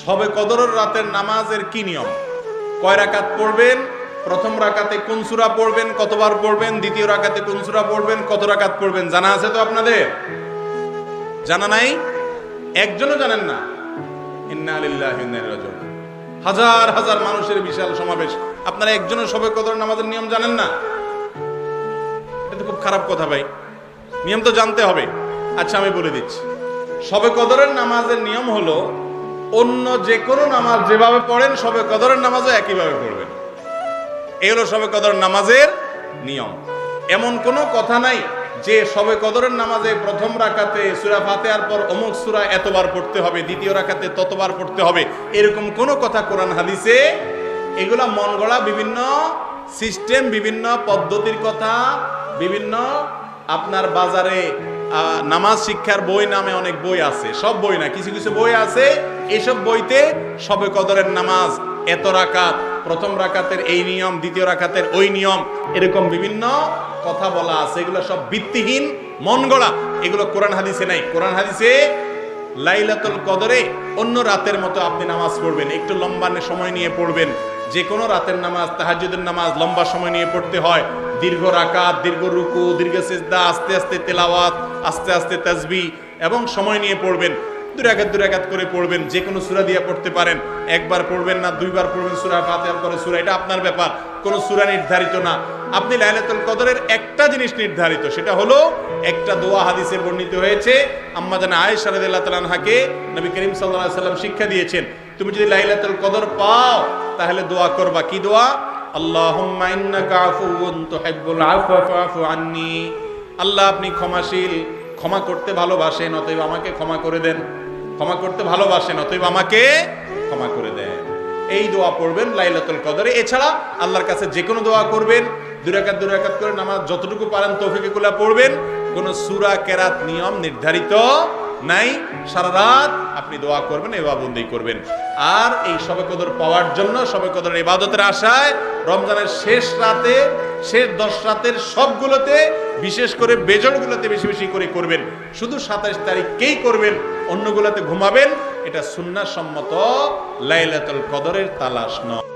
শবে কদরের রাতের নামাজের কি নিয়ম, কয় রাকাত পড়বেন, প্রথম রাকাতে কোন সূরা পড়বেন, কতবার পড়বেন, দ্বিতীয় রাকাতে কোন সূরা পড়বেন, কত রাকাত পড়বেন, জানা আছে তো আপনাদের? জানা নাই? একজনও জানেন না? ইন্না লিল্লাহি ওয়া ইন্না ইলাইহি রাজিউন। হাজার হাজার মানুষের বিশাল সমাবেশ, আপনারা একজনও শবে কদরের নামাজের নিয়ম জানেন না? এটা তো খুব খারাপ কথা ভাই, নিয়ম তো জানতে হবে। আচ্ছা আমি বলে দিচ্ছি, শবে কদরের নামাজের নিয়ম হলো অন্য যে কোনো নামাজ যেভাবে পড়েন শবে কদরের নামাজও একইভাবে পড়বেন। এই হলো শবে কদরের নামাজের নিয়ম। এমন কোনো কথা নাই যে শবে কদরের নামাজে প্রথম রাকাতে সূরা ফাতিহার পর অমুক সূরা এতবার পড়তে হবে, দ্বিতীয় রাকাতে ততবার পড়তে হবে, এরকম কোনো কথা কোরআন হাদিসে, এগুলা মন গড়া বিভিন্ন সিস্টেম, বিভিন্ন পদ্ধতির কথা, বিভিন্ন আপনার বাজারে নামাজ শিক্ষার বই নামে অনেক বই আছে, সব বই না, কিছু কিছু বই আছে, এইসব বইতে শবে কদরের নামাজ এত রাকাত, প্রথম রাকাতের এই নিয়ম, দ্বিতীয় রাকাতের ওই নিয়ম, এরকম বিভিন্ন কথা বলা আছে। এগুলো সব ভিত্তিহীন, মন গড়া, এগুলো কোরআন হাদিসে নাই। কোরআন হাদিসে লাইলাতুল কদরে অন্য রাতের মতো আপনি নামাজ পড়বেন, একটু লম্বা সময় নিয়ে পড়বেন। যে কোনো রাতের নামাজ, তাহাজ্জুদের নামাজ লম্বা সময় নিয়ে পড়তে হয়, দীর্ঘ রাকাত, দীর্ঘ রুকু, দীর্ঘ সিজদা, আস্তে আস্তে তেলাওয়াত, আস্তে আস্তে তাসবিহ এবং সময় নিয়ে পড়বেন। দুই রাকাত করে পড়বেন, যে কোনো সূরা দিয়ে পড়তে পারেন, একবার পড়বেন না দুইবার পড়বেন সূরা ফাতিহার পরে সূরা, এটা আপনার ব্যাপার, কোনো সূরা নির্ধারিত না। আপনি লাইলাতুল কদরের একটা জিনিস নির্ধারিত, সেটা হলো একটা দোয়া হাদিসে বর্ণিত হয়েছে, আম্মা জানা আয়েশা রাদিয়াল্লাহু তাআলা আনহাকে নবী করিম সাল্লাল্লাহু আলাইহি সাল্লাম শিক্ষা দিয়েছেন, তুমি যদি লাইলাতুল কদর পাও তাহলে দোয়া করবা, কি দোয়া? আল্লাহুম্মা ইন্নাকা আফুউন তুহিব্বুল আফওয়া ফাআফু আন্নী। আল্লাহ আপনি ক্ষমাশীল, ক্ষমা করতে ভালোবাসেন, অতএব আমাকে ক্ষমা করে দেন। ক্ষমা করতে ভালোবাসেন, অতএব আমাকে ক্ষমা করে দেন। এই দোয়া পড়বেন লাইলাতুল কদরে। এছাড়া আল্লাহর কাছে যে কোনো দোয়া করবেন, দুই রাকাত করে নামাজ যতটুকু পারেন তৌফিকুল্লাহ পড়বেন। কোনো সূরা কেরাত নিয়ম নির্ধারিত নাই, সারা রাত আপনি দোয়া করবেন, ইবাদত করবেন। আর এই শবে কদর পাওয়ার জন্য, শবে কদরের ইবাদতের আশায় রমজানের শেষ রাতে, শেষ 10 রাতের সবগুলোতে, বিশেষ করে বেজরগুলোতে বেশি বেশি করে করবেন। শুধু 27 তারিখকেই করবেন, অন্যগুলোতে ঘুমাবেন। এটা সুন্নাহ সম্মত লাইলাতুল কদরের তালাশ নয়।